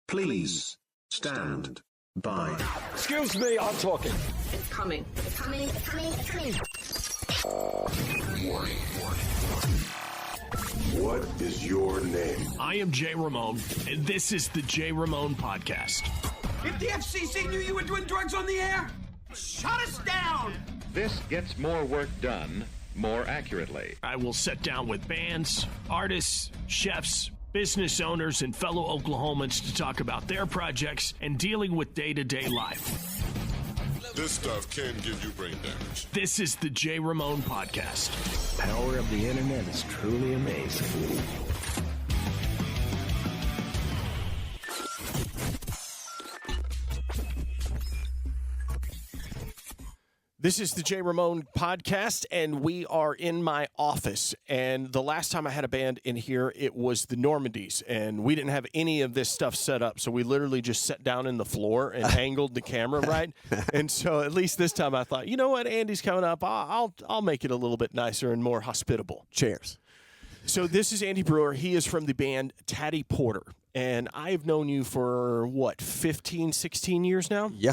Please stand by. Excuse me, I'm talking. It's coming. It's coming. It's coming. It's coming. Warning. What is your name? I am Jay Ramone, and this is the Jay Ramone Podcast. If the FCC knew you were doing drugs on the air, shut us down! This gets more work done more accurately. I will sit down with bands, artists, chefs, business owners, and fellow Oklahomans to talk about their projects and dealing with day-to-day life. This stuff can give you brain damage. This is the Jay Ramone Podcast. Power of the internet is truly amazing. This is the Jay Ramone Podcast, and we are in my office. And the last time I had a band in here, it was the Normandies, and we didn't have any of this stuff set up. So we literally just sat down in the floor and angled the camera right. And so at least this time I thought, you know what, Andy's coming up. I'll make it a little bit nicer and more hospitable. Cheers. So this is Andy Brewer. He is from the band Taddy Porter, and I've known you for, 15, 16 years now? Yeah.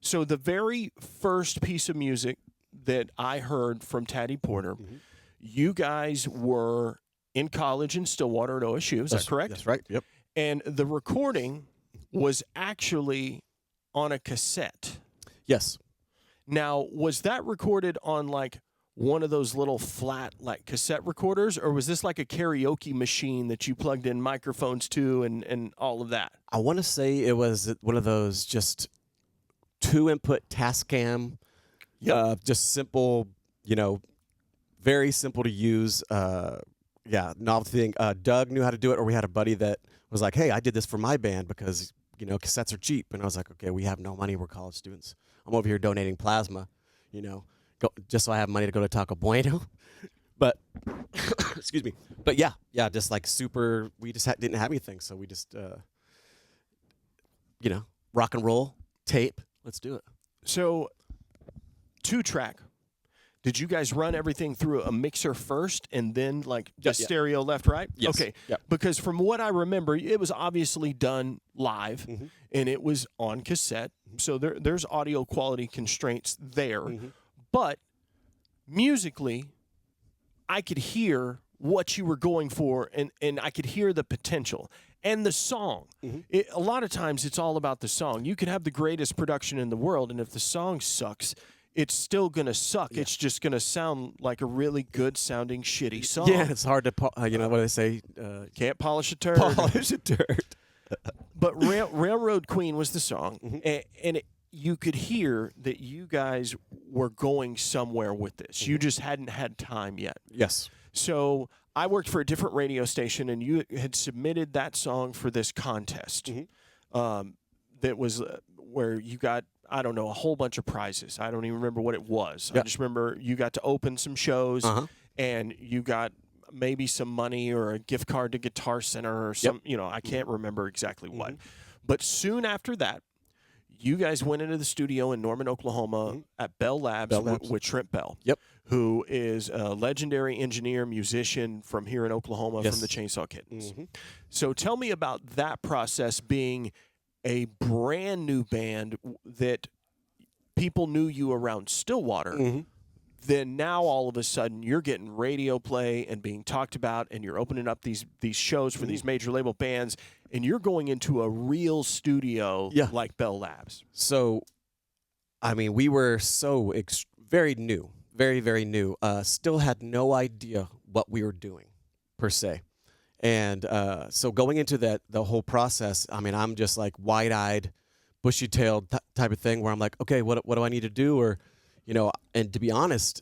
So the very first piece of music that I heard from Taddy Porter, you guys were in college in Stillwater at OSU. Is that correct? That's right. Yep. And the recording was actually on a cassette. Yes. Now, was that recorded on like one of those little flat like cassette recorders, or was this like a karaoke machine that you plugged in microphones to and all of that? I want to say it was one of those just 2-input Tascam, just simple, very simple to use. Novel thing. Doug knew how to do it, or we had a buddy that was like, hey, I did this for my band because, cassettes are cheap. And I was like, okay, we have no money. We're college students. I'm over here donating plasma, just so I have money to go to Taco Bueno. But, excuse me. But yeah, just like super, we just didn't have anything. So we just, rock and roll, tape. Let's do it. So, 2-track. Did you guys run everything through a mixer first and then like stereo left, right? Yes. Okay. Yep. Because from what I remember, it was obviously done live and it was on cassette. So there's audio quality constraints there. But musically, I could hear what you were going for and I could hear the potential. And the song. A lot of times it's all about the song. You could have the greatest production in the world, and if the song sucks, it's still going to suck. Yeah. It's just going to sound like a really good-sounding shitty song. Yeah, it's hard to, what do they say? Can't polish a turd. Polish a turd. But Railroad Queen was the song, and you could hear that you guys were going somewhere with this. You just hadn't had time yet. Yes. So I worked for a different radio station, and you had submitted that song for this contest that was where you got, I don't know, a whole bunch of prizes. I don't even remember what it was. Yep. I just remember you got to open some shows, and you got maybe some money or a gift card to Guitar Center or some, I can't remember exactly what. But soon after that, you guys went into the studio in Norman, Oklahoma at Bell Labs, with Trent Bell, who is a legendary engineer, musician from here in Oklahoma from the Chainsaw Kittens. So tell me about that process being a brand new band that people knew you around Stillwater. Then now all of a sudden you're getting radio play and being talked about, and you're opening up these shows for these major label bands, and you're going into a real studio like Bell Labs. So, I mean, we were very new, very, very new. Still had no idea what we were doing, per se. And so going into the whole process, I mean, I'm just like wide-eyed, bushy-tailed type of thing where I'm like, okay, what do I need to do? Or, and to be honest,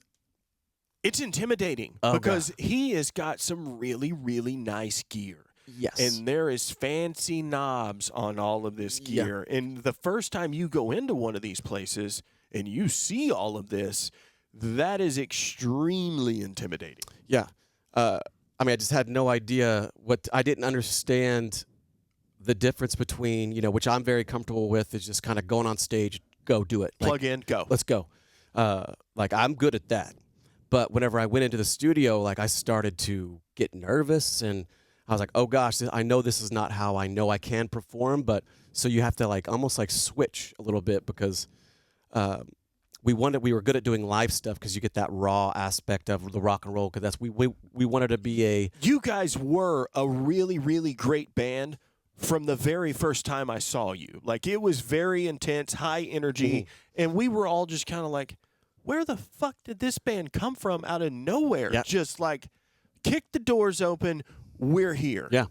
it's intimidating because he has got some really, really nice gear. Yes. And there is fancy knobs on all of this gear. And the first time you go into one of these places and you see all of this, that is extremely intimidating. Yeah. I mean, I just had no idea I didn't understand the difference between, which I'm very comfortable with, is just kind of going on stage, go do it. Plug in, go. Let's go. I'm good at that. But whenever I went into the studio, I started to get nervous, and I was like, oh gosh, I know this is not how I know I can perform, but so you have to like almost like switch a little bit because we were good at doing live stuff because you get that raw aspect of the rock and roll because we wanted to be a. You guys were a really, really great band from the very first time I saw you. Like, it was very intense, high energy, and we were all just kind of like, where the fuck did this band come from out of nowhere? Yeah. Just like, kick the doors open, we're here. Yeah.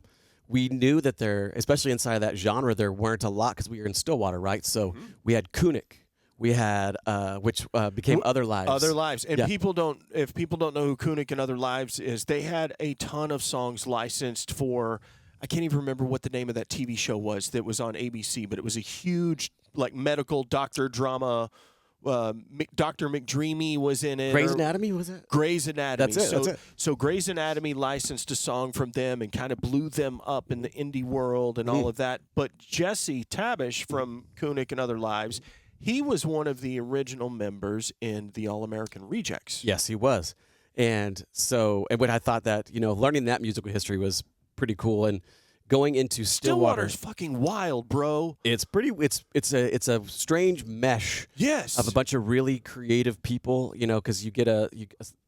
We knew that there, especially inside of that genre, there weren't a lot because we were in Stillwater, right? So we had Kunik. We had, which became Other Lives. Other Lives. And Yeah. if people don't know who Kunik and Other Lives is, they had a ton of songs licensed for, I can't even remember what the name of that TV show was that was on ABC, but it was a huge, like, medical doctor drama. Dr. McDreamy was in it. Grey's Anatomy, was it? Grey's Anatomy. That's it. So Grey's Anatomy licensed a song from them and kind of blew them up in the indie world and all of that. But Jesse Tabish from Kunik and Other Lives, he was one of the original members in the All-American Rejects. Yes, he was. And so, and when I thought that, learning that musical history was pretty cool, and going into Stillwater, Stillwater's fucking wild, bro. it's pretty. It's a strange mesh. Yes. Of a bunch of really creative people, because you get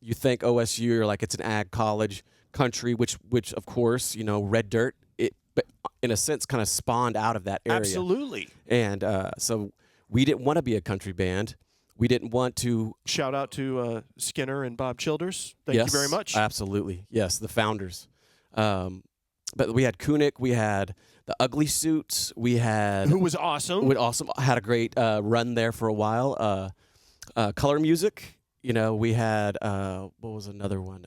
you think OSU, you're like it's an ag college country, which of course, Red Dirt, but in a sense kind of spawned out of that area. Absolutely. And so we didn't want to be a country band. We didn't want to. Shout out to Skinner and Bob Childers. Thank you very much. Absolutely. Yes, the founders. But we had Kunik, we had the Ugly Suits, we had Who was awesome. Had a great run there for a while. Color Music, we had what was another one?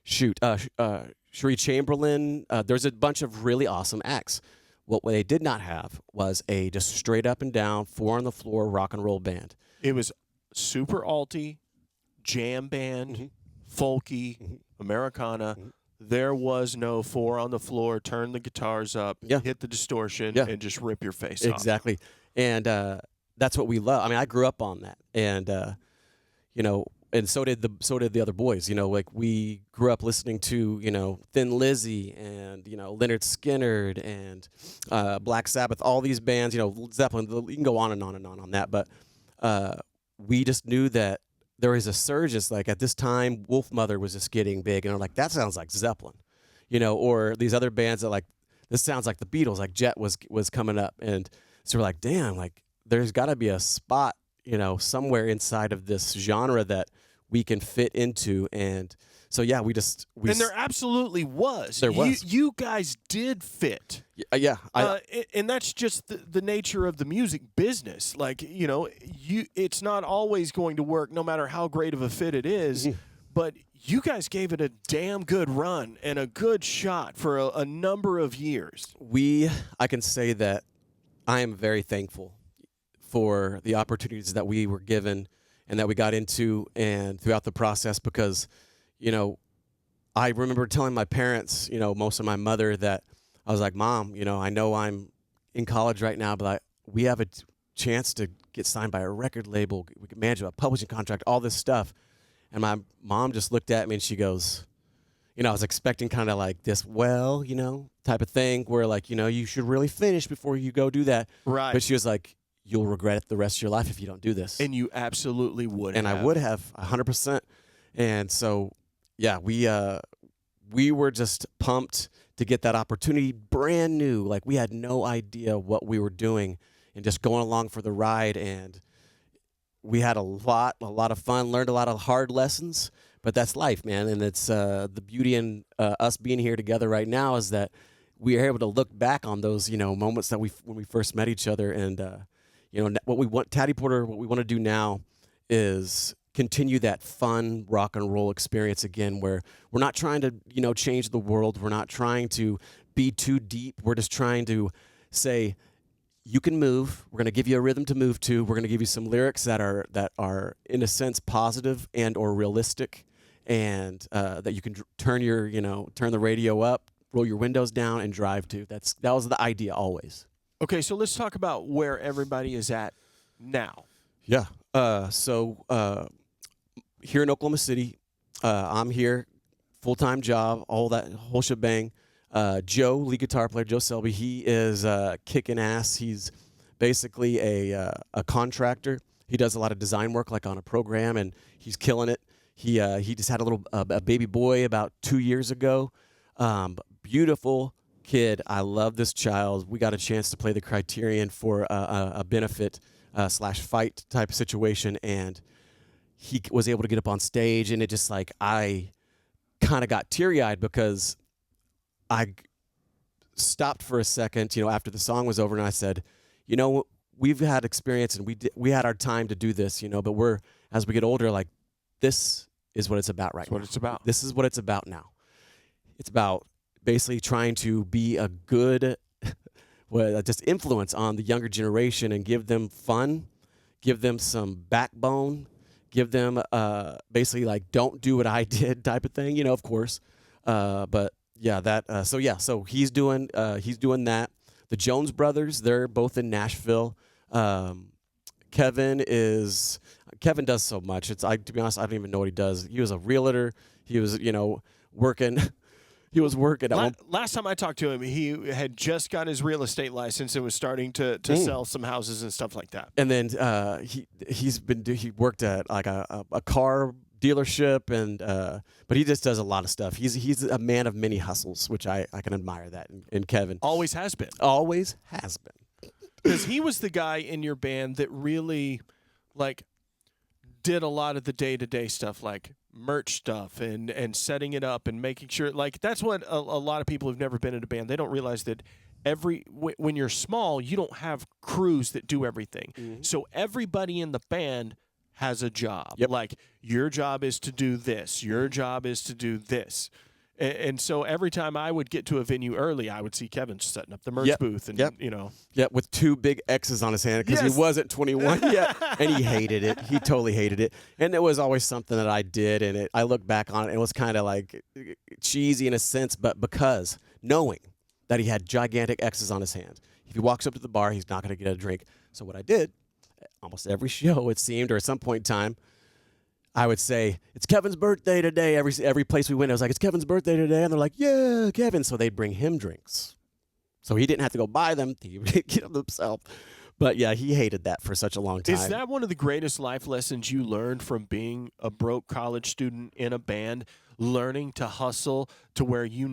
Cherie Chamberlain. There's a bunch of really awesome acts. What they did not have was a just straight up and down, 4 on the floor rock and roll band. It was super alty, jam band, folky, Americana. There was no 4 on the floor, turn the guitars up, hit the distortion, and just rip your face off. Exactly. And that's what we love. I mean, I grew up on that. And, and so did the other boys. Like we grew up listening to, Thin Lizzy and, Leonard Skinner and Black Sabbath, all these bands, Zeppelin, you can go on and on and on that. But we just knew that there was a surge. It's like at this time, Wolfmother was just getting big, and I'm like, that sounds like Zeppelin, or these other bands that like, this sounds like the Beatles, like Jet was coming up, and so we're like, damn, like there's got to be a spot, somewhere inside of this genre that we can fit into, and so yeah, we and there absolutely was. There was. You guys did fit. Yeah. And that's just the nature of the music business. Like, it's not always going to work no matter how great of a fit it is, but you guys gave it a damn good run and a good shot for a number of years. I can say that I am very thankful for the opportunities that we were given and that we got into and throughout the process because, I remember telling my parents, most of my mother that I was like, Mom, I know I'm in college right now, but we have a chance to get signed by a record label. We can manage a publishing contract, all this stuff. And my mom just looked at me and she goes, I was expecting kind of like this, type of thing where like, you should really finish before you go do that. Right. But she was like, you'll regret it the rest of your life if you don't do this. And you absolutely would and have. I would have 100%. And so, yeah, we were just pumped to get that opportunity, brand new. Like we had no idea what we were doing and just going along for the ride. And we had a lot of fun, learned a lot of hard lessons, but that's life, man. And it's the beauty in us being here together right now is that we are able to look back on those, moments that when we first met each other. And, what we want, Taddy Porter, what we want to do now is continue that fun rock and roll experience again, where we're not trying to, change the world. We're not trying to be too deep. We're just trying to say, you can move. We're going to give you a rhythm to move to. We're going to give you some lyrics that are in a sense positive and or realistic, and that you can turn the radio up, roll your windows down, and drive to. That was the idea always. Okay, so let's talk about where everybody is at now. Yeah. So here in Oklahoma City, I'm here, full-time job, all that whole shebang. Joe, lead guitar player, Joe Selby, he is kicking ass. He's basically a contractor. He does a lot of design work, like on a program, and he's killing it. He just had a baby boy about 2 years ago. Beautiful kid. I love this child. We got a chance to play the Criterion for a benefit / fight type situation, and he was able to get up on stage, and it just like I kind of got teary-eyed because I stopped for a second, after the song was over, and I said, we've had experience and we had our time to do this, but as we get older, like, this is what it's about right now. What it's about. This is what it's about now. It's about basically trying to be a good just influence on the younger generation and give them fun, give them some backbone, give them basically like don't do what I did type of thing, of course. But yeah, so he's doing that. The Jones brothers, they're both in Nashville. Kevin does so much. To be honest, I don't even know what he does. He was a realtor. He was, working. He was working. Last time I talked to him, he had just got his real estate license and was starting to sell some houses and stuff like that. And then he worked at like a car dealership, and but he just does a lot of stuff. He's a man of many hustles, which I can admire that in Kevin. Always has been. Always has been. Because he was the guy in your band that really, like, did a lot of the day-to-day stuff, like merch stuff and setting it up and making sure, like, that's what a lot of people who've never been in a band, they don't realize that when you're small, you don't have crews that do everything. Mm-hmm. So everybody in the band has a job. Yep. Like, your job is to do this. Your job is to do this. And so every time I would get to a venue early, I would see Kevin setting up the merch booth. And, Yeah, with 2 big X's on his hand because he wasn't 21 yet. And he hated it. He totally hated it. And it was always something that I did. And I look back on it, and it was kind of like cheesy in a sense, but because knowing that he had gigantic X's on his hand, if he walks up to the bar, he's not going to get a drink. So what I did, almost every show, it seemed, or at some point in time, I would say, it's Kevin's birthday today. Every place we went, I was like, it's Kevin's birthday today. And they're like, yeah, Kevin. So they'd bring him drinks. So he didn't have to go buy them. He would get them himself. But, yeah, he hated that for such a long time. Is that one of the greatest life lessons you learned from being a broke college student in a band, learning to hustle to where you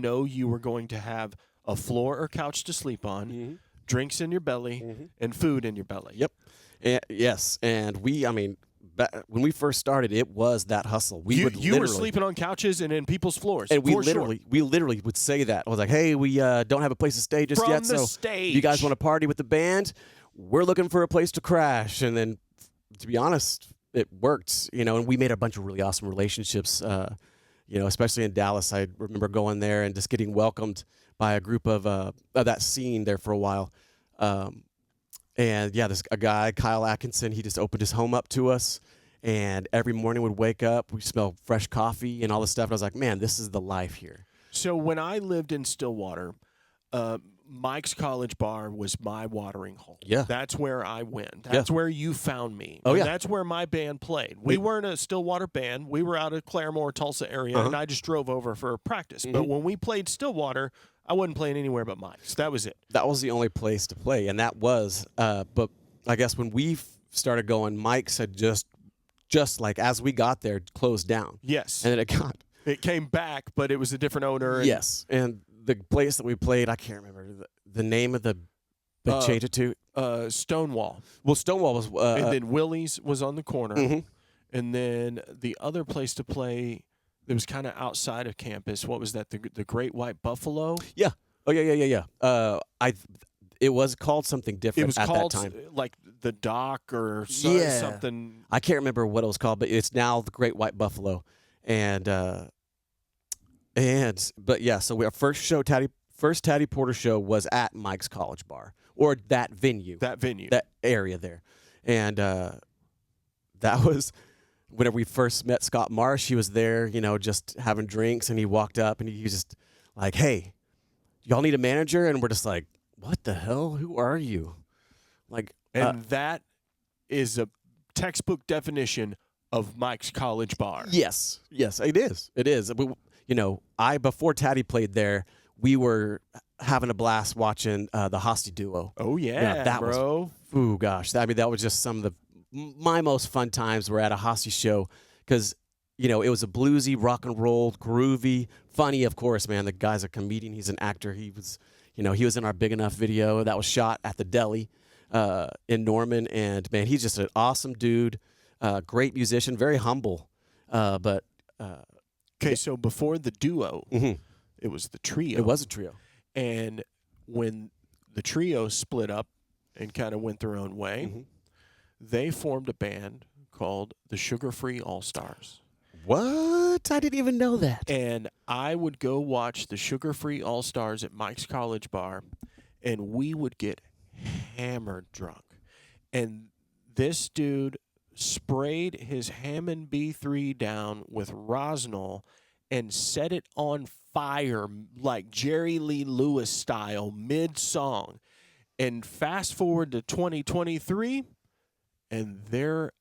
were going to have a floor or couch to sleep on, drinks in your belly, and food in your belly? Yep. Yes. And when we first started, it was that hustle. You were sleeping on couches and in people's floors. And we literally would say that. I was like, hey, we don't have a place to stay just yet. So stage. You guys want to party with the band? We're looking for a place to crash. And then, to be honest, it worked, and we made a bunch of really awesome relationships, especially in Dallas. I remember going there and just getting welcomed by a group of that scene there for a while. And, yeah, a guy, Kyle Atkinson, he just opened his home up to us. And every morning we'd wake up, we smell fresh coffee and all this stuff. And I was like, man, this is the life here. So when I lived in Stillwater, Mike's College Bar was my watering hole. Yeah. That's where I went. That's where you found me. Oh, yeah. That's where my band played. We weren't a Stillwater band. We were out of Claremore, Tulsa area, and I just drove over for practice. But when we played Stillwater, I wasn't playing anywhere but Mike's. That was it. That was the only place to play, and that was. But I guess when we started going, Mike's had just like as we got there, closed down. Yes, and then it came back, but it was a different owner. Yes, and the place that we played, I can't remember the name of they changed it to Stonewall. Well, Stonewall was, and then Willie's was on the corner, and then the other place to play. It was kind of outside of campus. What was that? The Great White Buffalo? Yeah. Oh, yeah. It was called something different at that time. Like the Dock or something. I can't remember what it was called, but it's now the Great White Buffalo. But yeah, so our first Taddy Porter show was at Mike's College Bar, or that venue. That area there. And that was... Whenever we first met Scott Marsh, he was there, just having drinks, and he walked up, and he was just like, hey, y'all need a manager? And we're just like, what the hell? Who are you? And that is a textbook definition of Mike's College Bar. Yes, it is. It is. Before Taddy played there, we were having a blast watching the Hosty duo. Oh yeah, that bro. Ooh, gosh. That was just some of my most fun times were at a Hosty show because, it was a bluesy, rock and roll, groovy, funny, of course, man. The guy's a comedian. He's an actor. He was, he was in our Big Enough video that was shot at the deli in Norman. And, man, he's just an awesome dude, great musician, very humble. Okay, so before the duo, it was the trio. It was a trio. And when the trio split up and kind of went their own way, they formed a band called the Sugar Free All-Stars. What? I didn't even know that. And I would go watch the Sugar Free All-Stars at Mike's College Bar, and we would get hammered drunk. And this dude sprayed his Hammond B3 down with Rosinol and set it on fire like Jerry Lee Lewis style mid-song. And fast forward to 2023, and they're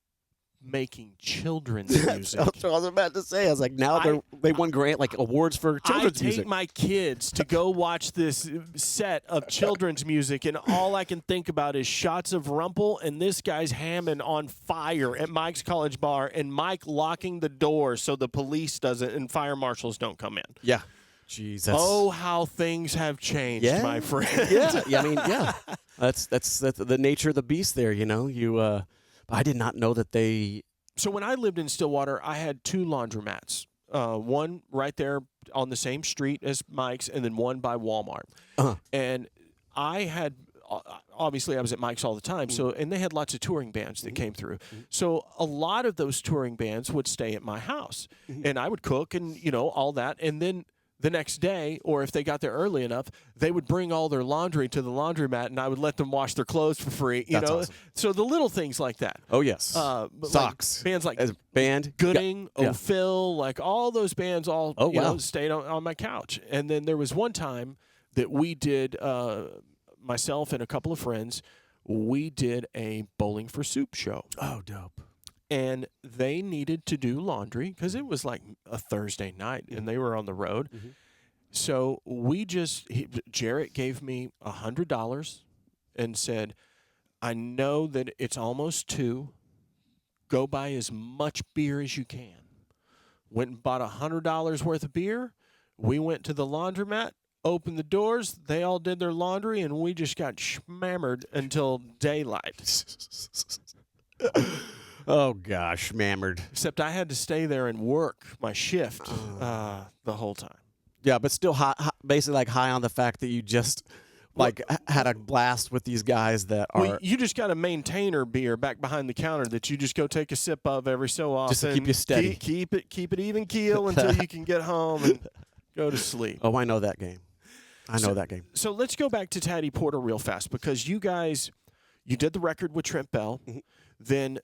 making children's music. That's what I was about to say. I was like, now they won awards for children's music. I take my kids to go watch this set of children's music, and all I can think about is shots of Rumple and this guy's Hammond on fire at Mike's College Bar, and Mike locking the door so the police doesn't and fire marshals don't come in. Yeah. Jeez, oh, how things have changed, my friend. Yeah, I mean, yeah. That's the nature of the beast there, I did not know that they... So when I lived in Stillwater, I had 2 laundromats. One right there on the same street as Mike's, and then one by Walmart. And I had... Obviously, I was at Mike's all the time, and they had lots of touring bands that came through. So a lot of those touring bands would stay at my house, and I would cook and, all that. And then the next day, or if they got there early enough, they would bring all their laundry to the laundromat, and I would let them wash their clothes for free. That's awesome. So the little things like that. Oh yes, socks, like bands like Gooding, O'Phil, like all those bands, stayed on my couch. And then there was one time that we did, myself and a couple of friends, we did a Bowling for Soup show. Oh, dope. And they needed to do laundry because it was like a Thursday night and they were on the road. So Jarrett gave me $100 and said, I know that it's almost 2. Go buy as much beer as you can. Went and bought $100 worth of beer. We went to the laundromat, opened the doors. They all did their laundry, and we just got schmammered until daylight. Oh, gosh, mammered. Except I had to stay there and work my shift the whole time. Yeah, but still basically like high on the fact that you just had a blast with these guys that are... Well, you just got a maintainer beer back behind the counter that you just go take a sip of every so often. Just to keep you steady. Keep it even keel until you can get home and go to sleep. Oh, I know that game. that game. So let's go back to Taddy Porter real fast because you guys, you did the record with Trent Bell. Then...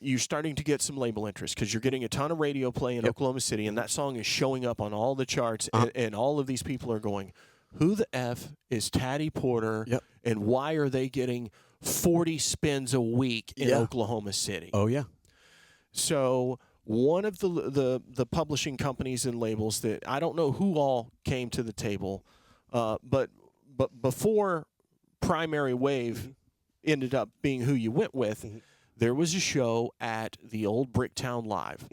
you're starting to get some label interest because you're getting a ton of radio play in Oklahoma City, and that song is showing up on all the charts, and all of these people are going, who the F is Taddy Porter, and why are they getting 40 spins a week in Oklahoma City? Oh, yeah. So one of the publishing companies and labels that I don't know who all came to the table, but before Primary Wave ended up being who you went with, there was a show at the old Bricktown Live.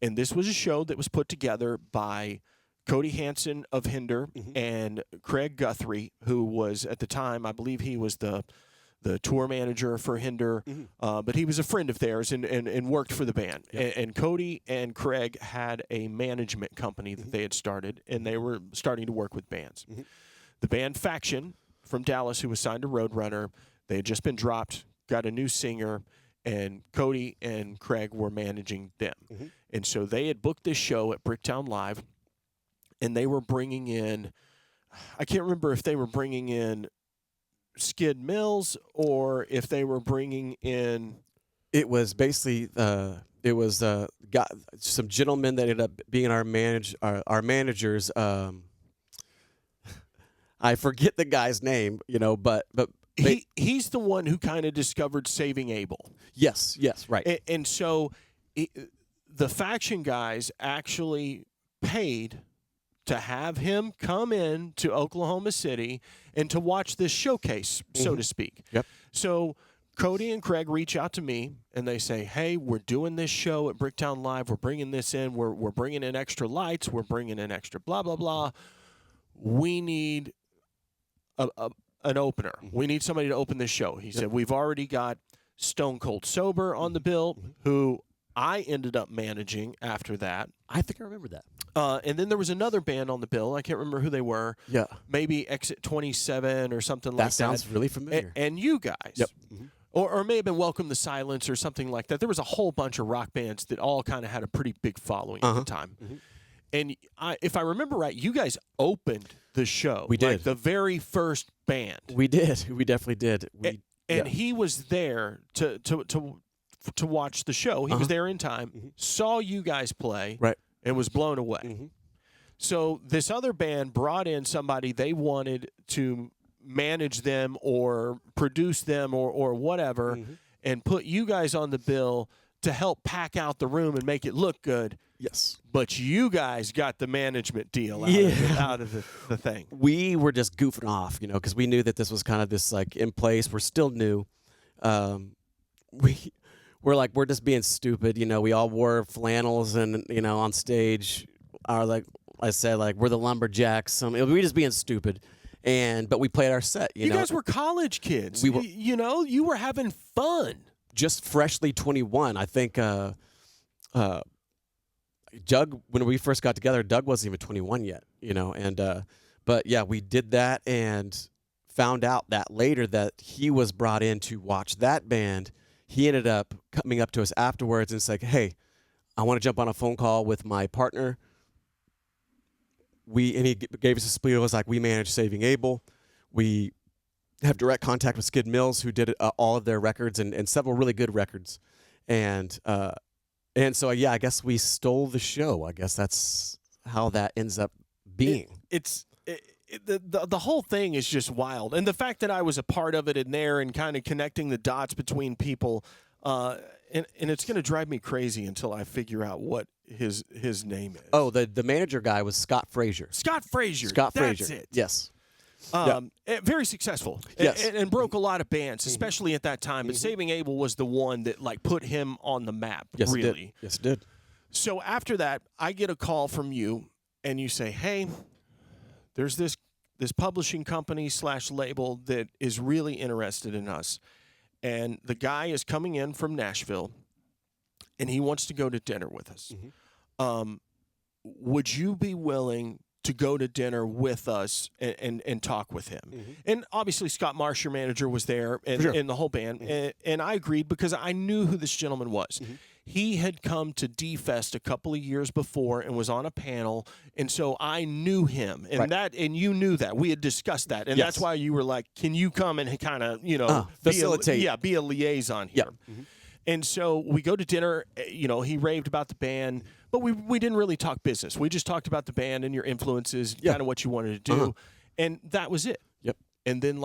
And this was a show that was put together by Cody Hansen of Hinder and Craig Guthrie, who was at the time, I believe he was the tour manager for Hinder, but he was a friend of theirs and worked for the band. And Cody and Craig had a management company that they had started, and they were starting to work with bands. The band Faction from Dallas, who was signed to Roadrunner, they had just been dropped, got a new singer, and Cody and Craig were managing them. And so they had booked this show at Bricktown Live, and they were bringing in, I can't remember if they were bringing in Skid Mills or if they were bringing in... It was basically, got some gentlemen that ended up being our managers. I forget the guy's name, but he's the one who kind of discovered Saving Abel. Yes, right. And so the Faction guys actually paid to have him come in to Oklahoma City and to watch this showcase, so to speak. Yep. So Cody and Craig reach out to me, and they say, hey, we're doing this show at Bricktown Live. We're bringing this in. We're bringing in extra lights. We're bringing in extra blah, blah, blah. We need an opener. We need somebody to open this show. He said, we've already got Stone Cold Sober on the bill, who I ended up managing after that. I think I remember that. And then there was another band on the bill. I can't remember who they were. Yeah. Maybe Exit 27 or something like that. That sounds really familiar. And you guys. Yep. Or may have been Welcome to Silence or something like that. There was a whole bunch of rock bands that all kind of had a pretty big following at the time. And if I remember right, you guys opened the show. We did. Like the very first band. We did. We definitely did. And he was there to watch the show. He was there in time, saw you guys play, right, and was blown away. So this other band brought in somebody they wanted to manage them or produce them or whatever, and put you guys on the bill to help pack out the room and make it look good. Yes. But you guys got the management deal out of the thing. We were just goofing off, because we knew that this was kind of this, like, in place. We're still new. We're just being stupid. We all wore flannels and, on stage are like I said, like, we're the lumberjacks. We just being stupid. But we played our set, You guys were college kids. We were, you were having fun. Just freshly 21. I think Doug, when we first got together, Doug wasn't even 21 yet, but yeah, we did that and found out that later that he was brought in to watch that band. He ended up coming up to us afterwards and said, hey, I want to jump on a phone call with my partner. And he gave us a spiel. It was like, we manage Saving Abel. We have direct contact with Skid Mills, who did all of their records and several really good records. And so, yeah, I guess we stole the show. I guess that's how that ends up being. The whole thing is just wild. And the fact that I was a part of it in there and kind of connecting the dots between people, and it's going to drive me crazy until I figure out what his name is. Oh, the manager guy was Scott Frazier. Scott Frazier. That's it. Yes. Very successful. Yes. And broke a lot of bands, especially at that time. But Saving Abel was the one that put him on the map, yes, really. It did. Yes, it did. So after that, I get a call from you, and you say, hey, there's this publishing company / label that is really interested in us. And the guy is coming in from Nashville, and he wants to go to dinner with us. Would you be willing to go to dinner with us and talk with him? And obviously Scott Marsh, your manager, was there, and the whole band. And I agreed because I knew who this gentleman was. He had come to D-Fest a couple of years before and was on a panel, and so I knew him. And and you knew that. We had discussed that. And that's why you were like, can you come and kind of, facilitate. Be a liaison here. And so we go to dinner. He raved about the band, but we didn't really talk business. We just talked about the band and your influences, kind of what you wanted to do. And that was it. Yep. And then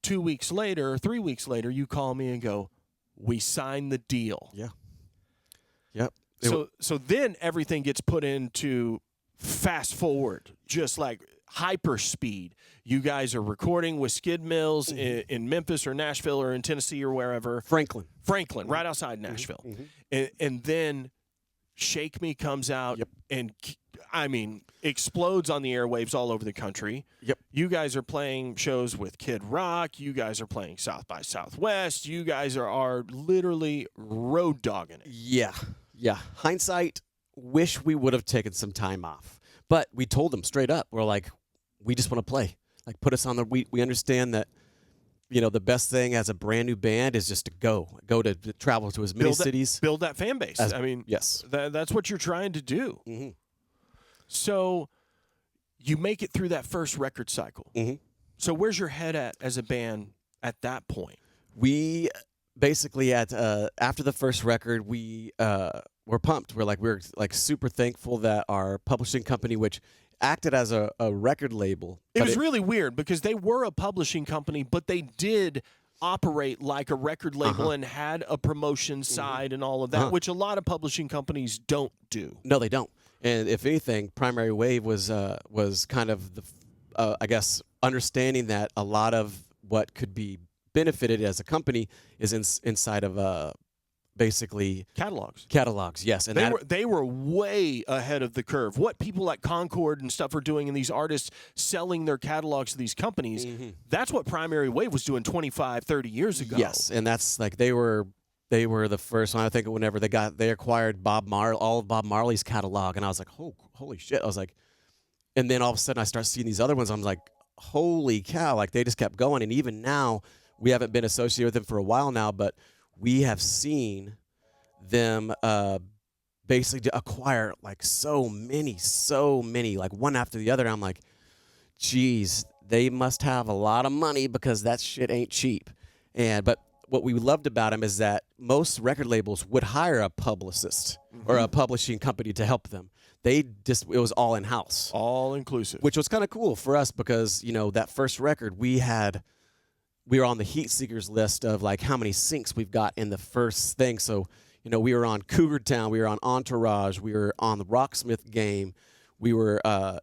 2 weeks later or 3 weks later, you call me and go, we signed the deal. Yeah. Yep. So then everything gets put into fast forward, just like hyper speed. You guys are recording with Skid Mills in Memphis or Nashville or in Tennessee or wherever. Franklin, right outside Nashville. And then Shake Me comes out and, explodes on the airwaves all over the country. Yep. You guys are playing shows with Kid Rock. You guys are playing South by Southwest. You guys are literally road dogging it. Yeah. Yeah. Hindsight, wish we would have taken some time off. But we told them straight up, we're like, we just want to play. Put us on the. We understand that, the best thing as a brand new band is just to go to travel to as many cities, build that fan base. Yes, that's what you're trying to do. So, you make it through that first record cycle. So, where's your head at as a band at that point? We basically after the first record, we were pumped. We're super thankful that our publishing company, which acted as a record label. It was really weird because they were a publishing company, but they did operate like a record label and had a promotion side and all of that, which a lot of publishing companies don't do. No, they don't. And if anything, Primary Wave was kind of the, I guess, understanding that a lot of what could be benefited as a company is inside of basically catalogs, yes. And they were way ahead of the curve. What people like Concord and stuff are doing, and these artists selling their catalogs to these companies, that's what Primary Wave was doing 25, 30 years ago. Yes, and that's like they were the first one. I think whenever they acquired all of Bob Marley's catalog, and I was like, holy shit! I was like, and then all of a sudden I start seeing these other ones. I'm like, holy cow! Like they just kept going, and even now we haven't been associated with them for a while now, but we have seen them basically acquire like so many, like one after the other. And I'm like, geez, they must have a lot of money because that shit ain't cheap. But what we loved about them is that most record labels would hire a publicist or a publishing company to help them. It was all in-house. All inclusive. Which was kind of cool for us because, that first record we were on the Heat Seekers list of like how many syncs we've got in the first thing. So, we were on Cougar Town, we were on Entourage, we were on the Rocksmith Game, we were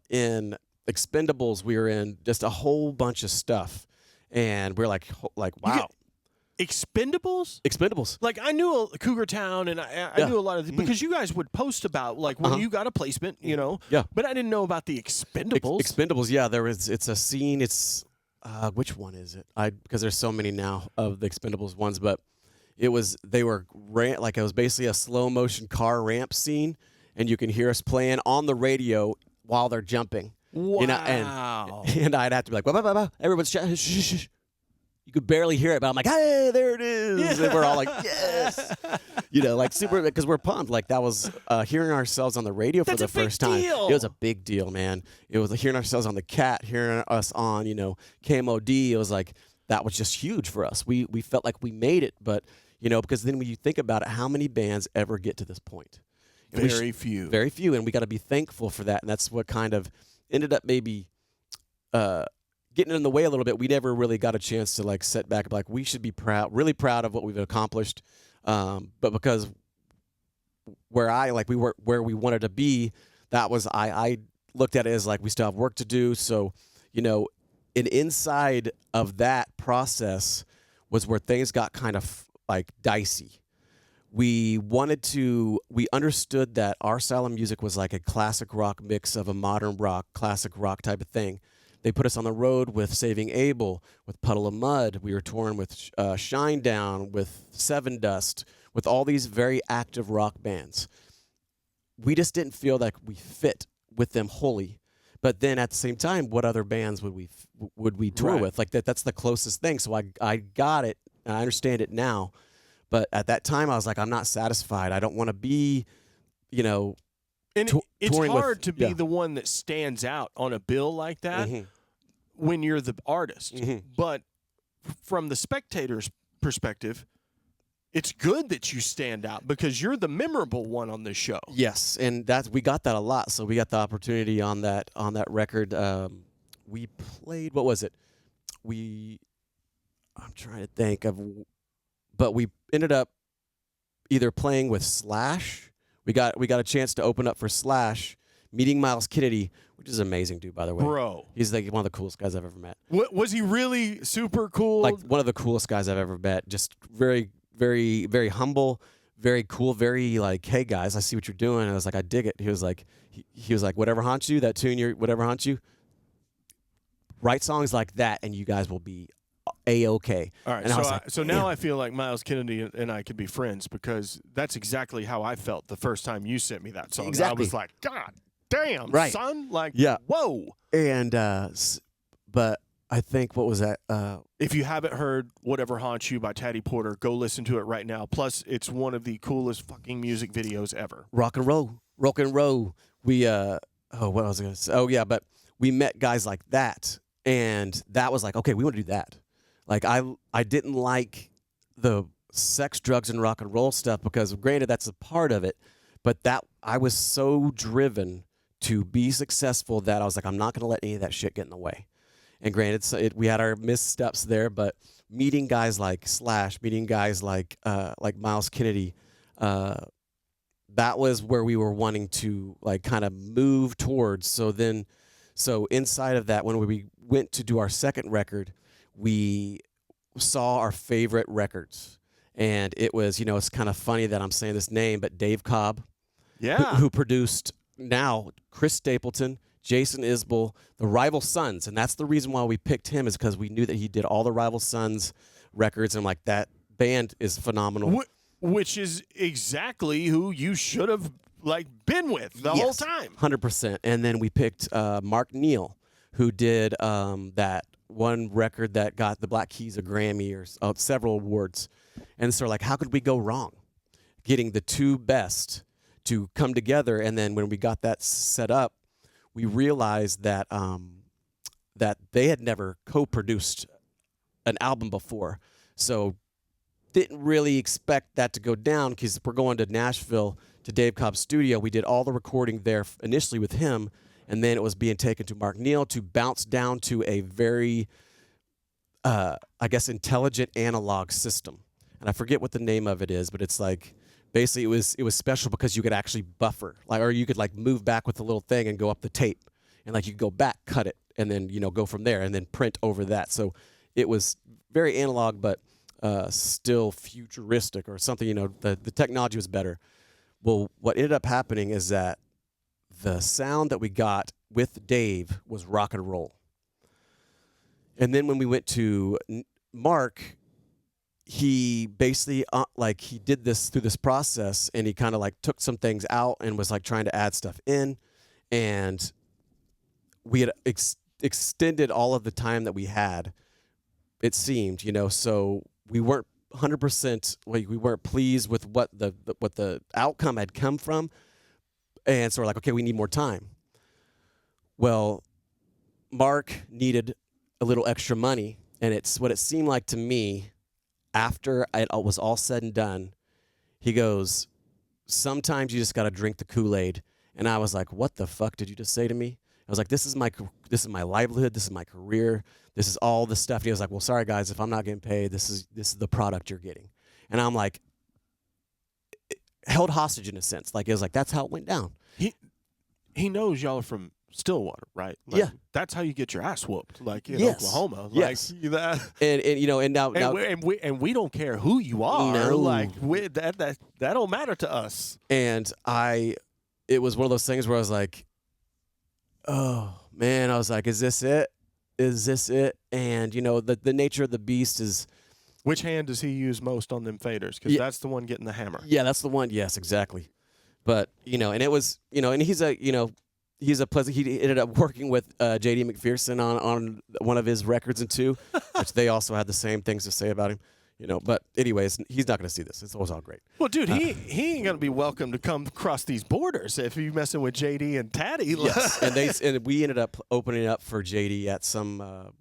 in Expendables, we were in just a whole bunch of stuff. And we're like wow. Expendables? Like, I knew Cougar Town, and I knew a lot of because you guys would post about, like, when you got a placement, Yeah. But I didn't know about the Expendables. Expendables, yeah. It's a scene. It's, which one is it? Because there's so many now of the Expendables ones, but it was basically a slow motion car ramp scene, and you can hear us playing on the radio while they're jumping. Wow. And I'd have to be like, bah, everyone's shh. You could barely hear it, but I'm like, hey, there it is. Yeah. And we're all like, yes. Like super, because we're pumped. Like that was hearing ourselves on the radio for the first time. It was a big deal, man. It was hearing ourselves on the Cat, hearing us on, KMOD. It was like, that was just huge for us. We felt like we made it, but, because then when you think about it, how many bands ever get to this point? And Very few. Very few, and we got to be thankful for that. And that's what kind of ended up maybe getting in the way a little bit. We never really got a chance to like sit back and be like, we should be really proud of what we've accomplished. But because where we wanted to be, that was, I looked at it as like, we still have work to do. So, and inside of that process was where things got kind of like dicey. We understood that our style of music was like a classic rock mix of a modern rock, classic rock type of thing. They put us on the road with Saving Abel, with Puddle of Mud. We were touring with Shinedown, with Seven Dust, with all these very active rock bands. We just didn't feel like we fit with them wholly. But then at the same time, what other bands would we tour with? Like that's the closest thing. So I got it, and I understand it now. But at that time, I was like, I'm not satisfied. I don't want to be, And it's hard to be the one that stands out on a bill like that when you're the artist. But from the spectator's perspective, it's good that you stand out because you're the memorable one on this show. Yes, and we got that a lot. So we got the opportunity on that record. We played, what was it? I'm trying to think of, but we ended up either playing with Slash. We got a chance to open up for Slash, meeting Miles Kennedy, which is an amazing dude, by the way. Bro. He's like one of the coolest guys I've ever met. Was he really super cool? Like one of the coolest guys I've ever met. Just very, very, very humble, very cool, very like, hey guys, I see what you're doing. And I was like, I dig it. He was like, whatever haunts you, that tune, whatever haunts you, write songs like that, and you guys will be A-okay. All right, so now I feel like Miles Kennedy and I could be friends because that's exactly how I felt the first time you sent me that song. Exactly. I was like, God damn, son. Like, whoa. And, but I think, what was that? If you haven't heard Whatever Haunts You by Taddy Porter, go listen to it right now. Plus, it's one of the coolest fucking music videos ever. Rock and roll. We, what was I going to say? Oh, yeah, but we met guys like that, and that was like, okay, we want to do that. Like, I didn't like the sex, drugs, and rock and roll stuff because, granted, that's a part of it, but that I was so driven to be successful that I was like, I'm not going to let any of that shit get in the way. And granted, we had our missteps there, but meeting guys like Slash, meeting guys like Miles Kennedy, that was where we were wanting to like kind of move towards. So inside of that, when we went to do our second record, we saw our favorite records. And it was, it's kind of funny that I'm saying this name, but Dave Cobb, who produced now Chris Stapleton, Jason Isbell, the Rival Sons. And that's the reason why we picked him, is because we knew that he did all the Rival Sons records. And I'm like, that band is phenomenal. Which is exactly who you should have been with the whole time. 100%. And then we picked Mark Neal, who did that one record that got the Black Keys a Grammy or several awards. And so how could we go wrong? Getting the two best to come together. And then when we got that set up, we realized that that they had never co-produced an album before. So didn't really expect that to go down, because we're going to Nashville to Dave Cobb's studio. We did all the recording there initially with him, and then it was being taken to Mark Neal to bounce down to a very, intelligent analog system. And I forget what the name of it is, but it's basically it was special because you could actually buffer, or you could move back with the little thing and go up the tape, and you could go back, cut it, and then go from there, and then print over that. So it was very analog, but still futuristic or something. The technology was better. Well, what ended up happening is that the sound that we got with Dave was rock and roll. And then when we went to Mark, he basically he did this through this process, and he kind of took some things out and was trying to add stuff in, and we had extended all of the time that we had, it seemed, so we weren't 100%, we weren't pleased with what the outcome had come from, and so we're okay, we need more time. Well, Mark needed a little extra money, and it's what it seemed like to me. After it was all said and done, he goes, sometimes you just got to drink the Kool-Aid. And I was like, what the fuck did you just say to me? I was like, this is my livelihood. This is my career. This is all the stuff. And he was like, well, sorry, guys, if I'm not getting paid, this is the product you're getting. And I'm like, held hostage in a sense. It was that's how it went down. He knows y'all are from Stillwater, right? Yeah. That's how you get your ass whooped, in Yes. Oklahoma. Yes. And now we don't care who you are. No. That don't matter to us. And it was one of those things where I was like, oh man, I was like, is this it? Is this it? And the nature of the beast is. Which hand does he use most on them faders? Because that's the one getting the hammer. Yeah, that's the one. Yes, exactly. But and it was and he's a pleasant. He ended up working with J.D. McPherson on one of his records and two, which they also had the same things to say about him. But anyways, he's not going to see this. It's all great. Well, dude, he ain't going to be welcome to come across these borders if you're messing with J.D. and Taddy. Yes, and we ended up opening up for J.D. at some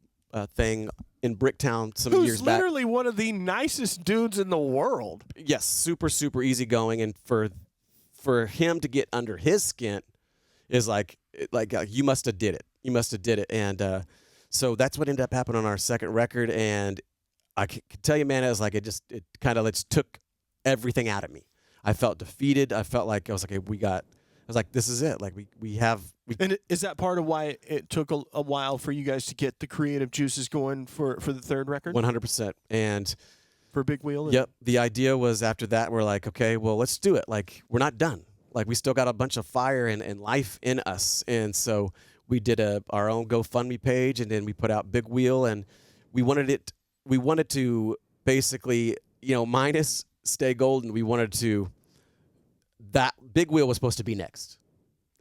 thing in Bricktown some years back. Who's literally one of the nicest dudes in the world. Yes, super, super easygoing. And for him to get under his skin is you must have did it. You must have did it. And so that's what ended up happening on our second record. And I can tell you, man, it was it kind of took everything out of me. I felt defeated. I felt like I was this is it. And is that part of why it took a while for you guys to get the creative juices going for the third record? 100%. And for Big Wheel? Yep. The idea was after that, we're like, okay, well, let's do it. We're not done. We still got a bunch of fire and life in us. And so we did our own GoFundMe page, and then we put out Big Wheel, and we wanted to basically, minus Stay Golden, we wanted to, that Big Wheel was supposed to be next.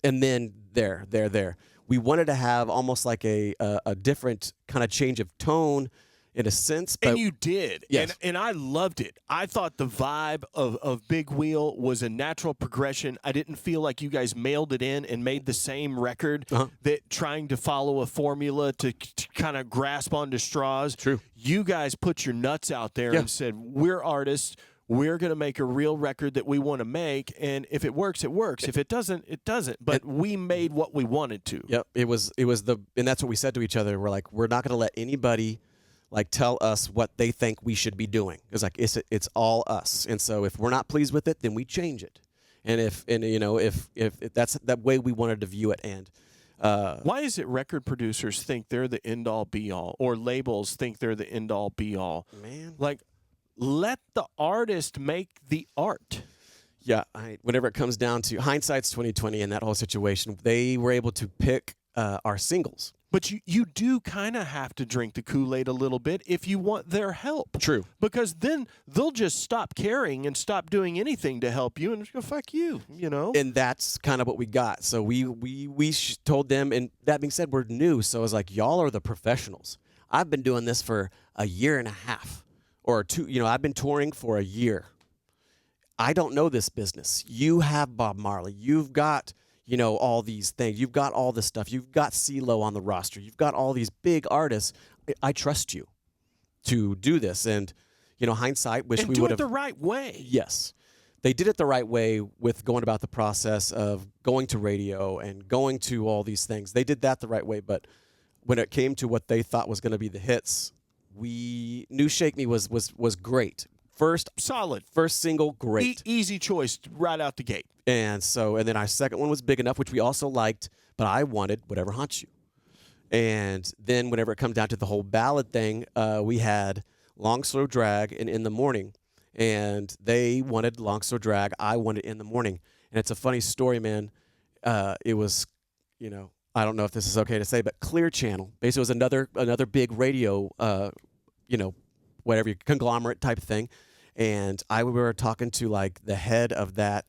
And then there. We wanted to have almost a different kind of change of tone in a sense. But, and you did. Yes. And I loved it. I thought the vibe of Big Wheel was a natural progression. I didn't feel like you guys mailed it in and made the same record that trying to follow a formula to kind of grasp onto straws. True. You guys put your nuts out there and said, we're artists. We're going to make a real record that we want to make, and if it works, it works. If it doesn't, it doesn't. But we made what we wanted to. Yep. And that's what we said to each other. We're we're not going to let anybody tell us what they think we should be doing. It's it's all us. And so if we're not pleased with it, then we change it. And if that's that way we wanted to view it. And why is it record producers think they're the end all be all, or labels think they're the end all be all? Man, like, let the artist make the art. Yeah, whenever it comes down to hindsight's 2020 in that whole situation, they were able to pick our singles. But you do kind of have to drink the Kool-Aid a little bit if you want their help. True. Because then they'll just stop caring and stop doing anything to help you and just go, fuck you, you know? And that's kind of what we got. So we told them, and that being said, we're new. So I was like, y'all are the professionals. I've been doing this for a year and a half or two. I've been touring for a year. I don't know this business. You have Bob Marley. You've got all these things. You've got all this stuff. You've got CeeLo on the roster. You've got all these big artists. I trust you to do this. And, hindsight, wish we would have. Do it the right way. Yes. They did it the right way with going about the process of going to radio and going to all these things. They did that the right way. But when it came to what they thought was going to be the hits, New Shake Me was great. Solid. First single, great. Easy choice right out the gate. And then our second one was Big Enough, which we also liked, but I wanted Whatever Haunts You. And then whenever it comes down to the whole ballad thing, we had Long Slow Drag and In the Morning. And they wanted Long Slow Drag. I wanted In the Morning. And it's a funny story, man. It was, I don't know if this is okay to say, but Clear Channel. Basically, it was another big radio, whatever, conglomerate type of thing. And we were talking to like the head of that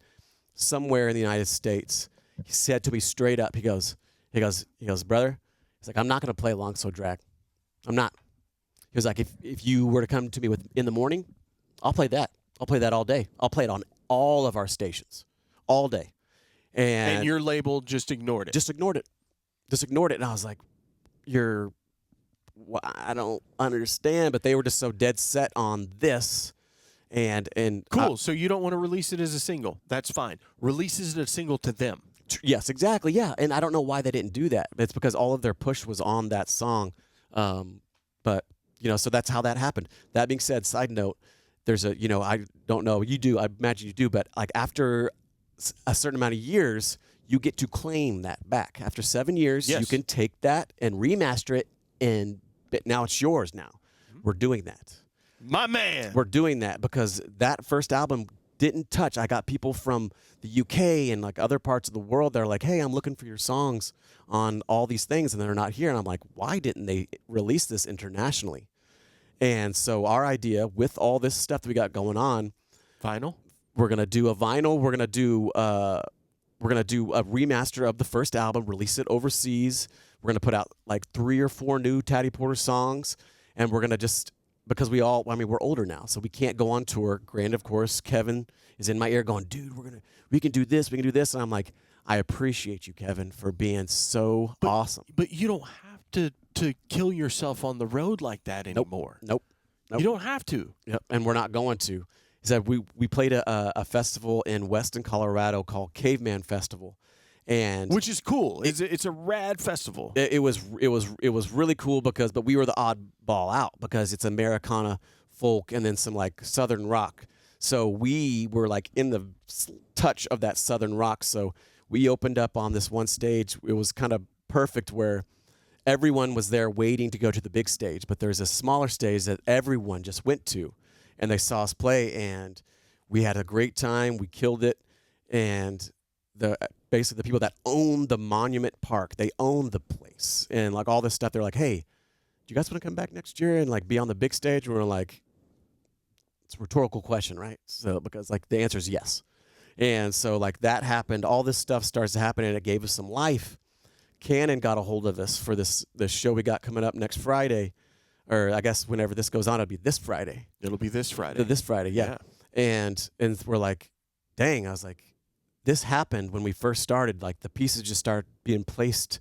somewhere in the United States. He said to me straight up, he goes, brother, he's like, I'm not going to play Long Slow Drag. I'm not. He was like, if you were to come to me with In the Morning, I'll play that. I'll play that all day. I'll play it on all of our stations all day. And your label just ignored it. Just ignored it. And I was like, I don't understand. But they were just so dead set on this. And cool. So you don't want to release it as a single. That's fine. Releases it a single to them. Yes, exactly. Yeah. And I don't know why they didn't do that. It's because all of their push was on that song. But, so that's how that happened. That being said, side note, there's I don't know. You do. I imagine you do. But like after a certain amount of years, you get to claim that back. After 7 years, yes, you can take that and remaster it. And now it's yours now. Mm-hmm. We're doing that. My man. We're doing that because that first album didn't touch. I got people from the UK and like other parts of the world that are like, hey, I'm looking for your songs on all these things, and they're not here. And I'm like, why didn't they release this internationally? And so our idea with all this stuff that we got going on, vinyl. We're gonna do a vinyl. We're gonna do a remaster of the first album, release it overseas. We're gonna put out like 3 or 4 new Taddy Porter songs, and we're gonna just. Because we're older now, so we can't go on tour. Granted, of course, Kevin is in my ear going, dude, we can do this. And I'm like, I appreciate you, Kevin, for being so awesome. But you don't have to kill yourself on the road like that anymore. Nope. You don't have to. Yep. And we're not going to. He said we played a festival in Weston, Colorado called Caveman Festival. And which is cool. It's a rad festival. It was really cool but we were the oddball out because it's Americana folk and then some like Southern rock. So we were like in the touch of that Southern rock. So we opened up on this one stage. It was kind of perfect where everyone was there waiting to go to the big stage, but there's a smaller stage that everyone just went to, and they saw us play, and we had a great time. We killed it, and basically the people that own the Monument Park, they own the place, and like all this stuff. They're like, "Hey, do you guys want to come back next year and like be on the big stage?" And we're like, "It's a rhetorical question, right?" So because like the answer is yes, and so like that happened. All this stuff starts to happen, and it gave us some life. Canon got a hold of us for this show we got coming up next Friday, or I guess whenever this goes on, it'll be this Friday. It'll be this Friday. This Friday, yeah. And we're like, dang, I was like, this happened when we first started. Like the pieces just start being placed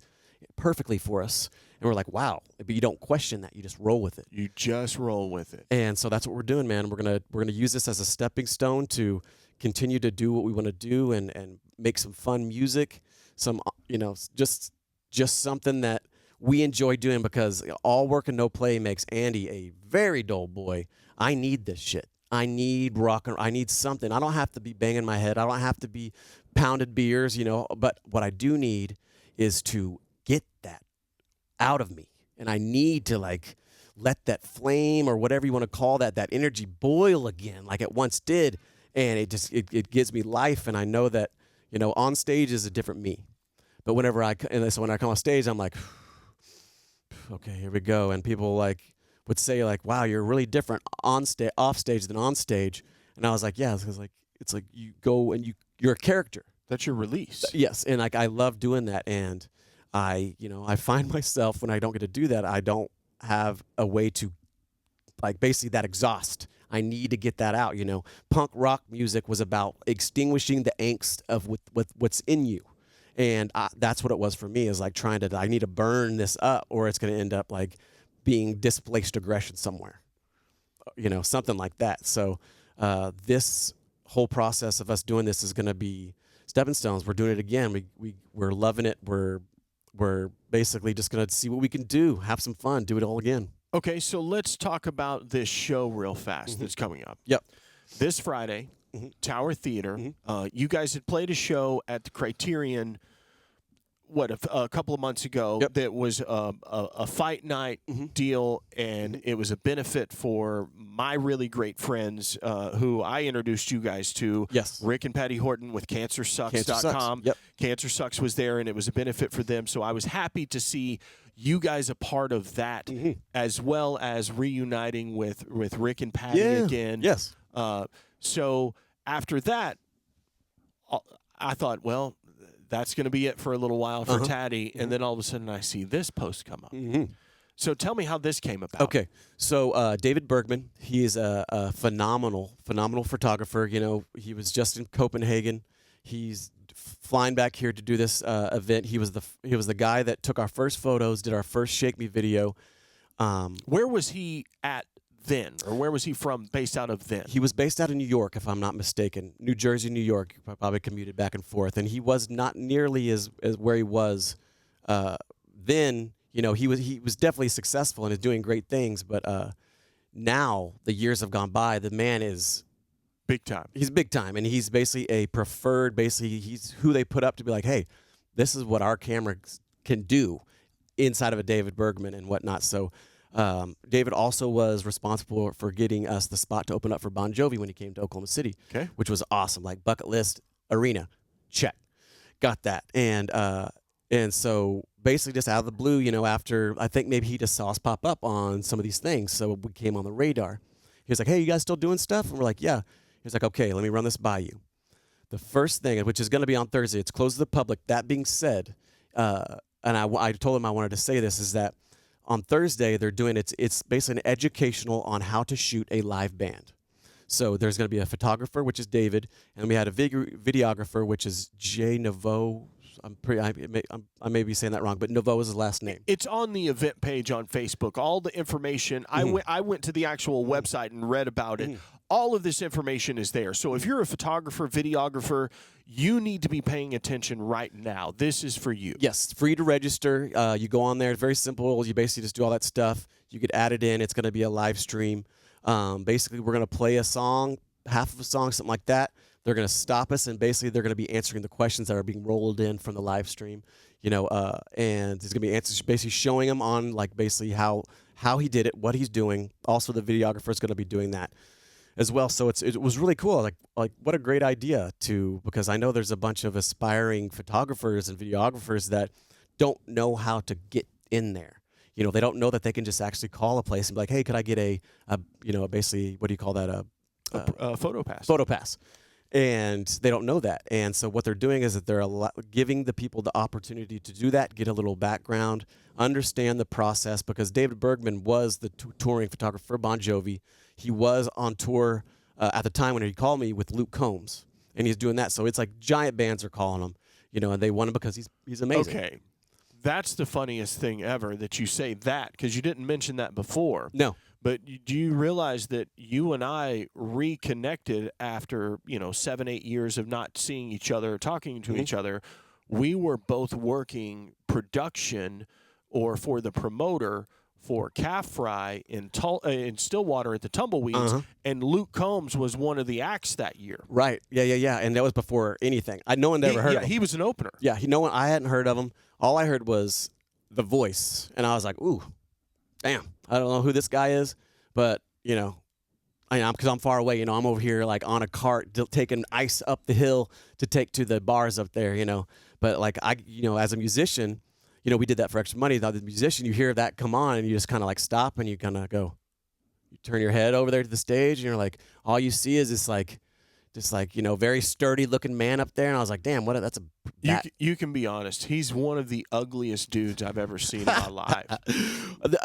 perfectly for us, and we're like, wow. But you don't question that; you just roll with it. You just roll with it. And so that's what we're doing, man. We're gonna use this as a stepping stone to continue to do what we want to do and make some fun music. Some just something that we enjoy doing, because all work and no play makes Andy a very dull boy. I need this shit. I need rock and I need something. I don't have to be banging my head. I don't have to be pounded beers, but what I do need is to get that out of me. And I need to like let that flame or whatever you want to call that energy boil again like it once did. And it gives me life. And I know that, on stage is a different me. But when I come on stage, I'm like, okay, here we go. And people would say like, wow, you're really different off stage than on stage. And I was like, yeah, because it's like you go and you're a character. That's your release. Yes. And I love doing that. And I find myself when I don't get to do that, I don't have a way to basically that exhaust. I need to get that out. Punk rock music was about extinguishing the angst of what's in you. And that's what it was for me, is like I need to burn this up or it's going to end up like being displaced aggression somewhere, something like that. So this whole process of us doing this is going to be stepping stones. We're doing it again. We're loving it. We're basically just going to see what we can do, have some fun, do it all again. Okay, so let's talk about this show real fast that's coming up. Yep. This Friday, Tower Theater. You guys had played a show at the Criterion, a couple of months ago. Yep. That was a fight night deal, and it was a benefit for my really great friends who I introduced you guys to. Yes. Rick and Patty Horton with CancerSucks.com. Yep. Cancer Sucks was there, and it was a benefit for them. So I was happy to see you guys a part of that, as well as reuniting with Rick and Patty again. Yes. So after that, I thought, well, that's going to be it for a little while for Taddy. And then all of a sudden I see this post come up. So tell me how this came about. Okay. So David Bergman, he is a phenomenal photographer. He was just in Copenhagen. He's flying back here to do this event. He was the guy that took our first photos, did our first Shake Me video. Where was he at then, or where was he from, based out of then? He was based out of New York, if I'm not mistaken. New Jersey, New York. Probably commuted back and forth. And he was not nearly as where he was then. He was definitely successful and is doing great things. But now the years have gone by. The man is big time. He's big time, and he's basically a preferred. Basically, he's who they put up to be like, hey, this is what our camera can do inside of a David Bergman and whatnot. So. David also was responsible for getting us the spot to open up for Bon Jovi when he came to Oklahoma City, which was awesome. Like bucket list arena, check, got that. And so basically just out of the blue, after I think maybe he just saw us pop up on some of these things, so we came on the radar. He was like, "Hey, you guys still doing stuff?" And we're like, "Yeah." He was like, "Okay, let me run this by you." The first thing, which is going to be on Thursday, it's closed to the public. That being said, and I told him I wanted to say this, is that on Thursday, they're doing it's basically an educational on how to shoot a live band. So there's going to be a photographer, which is David, and we had a videographer, which is Jay Naveau. I may be saying that wrong, but Naveau is his last name. It's on the event page on Facebook. All the information. I went to the actual website and read about it. All of this information is there. So if you're a photographer, videographer, you need to be paying attention right now. This is for you. Yes, free to register. You go on there. It's very simple. You basically just do all that stuff. You get added in. It's going to be a live stream. Basically, we're going to play a song, half of a song, something like that. They're going to stop us, and basically they're going to be answering the questions that are being rolled in from the live stream. And there's going to be answers, basically showing them on basically how he did it, what he's doing. Also, the videographer is going to be doing that as well. So it was really cool. Like what a great idea because I know there's a bunch of aspiring photographers and videographers that don't know how to get in there. They don't know that they can just actually call a place and be like, hey, could I get a basically, what do you call that? A photo pass. Photo pass. And they don't know that. And so what they're doing is that they're giving the people the opportunity to do that, get a little background, understand the process, because David Bergman was the touring photographer for Bon Jovi. He was on tour at the time when he called me with Luke Combs, and he's doing that. So it's like giant bands are calling him, and they want him because he's amazing. Okay. That's the funniest thing ever that you say that, because you didn't mention that before. No. But do you realize that you and I reconnected after, 7-8 years of not seeing each other, talking to each other? We were both working production or for the promoter for Calf Fry in Stillwater at the Tumbleweeds, and Luke Combs was one of the acts that year. Right. Yeah. And that was before anything. No one ever heard of him. He was an opener. Yeah, no one. I hadn't heard of him. All I heard was the voice, and I was like, "Ooh, damn! I don't know who this guy is, but because I'm far away. I'm over here like on a cart taking ice up the hill to take to the bars up there. But like as a musician, we did that for extra money. Now, the musician, you hear that come on, and you just kind of like stop, and you kind of go, you turn your head over there to the stage, and you're like, all you see is this very sturdy looking man up there, and I was like, damn, that's a. You can be honest. He's one of the ugliest dudes I've ever seen in my life.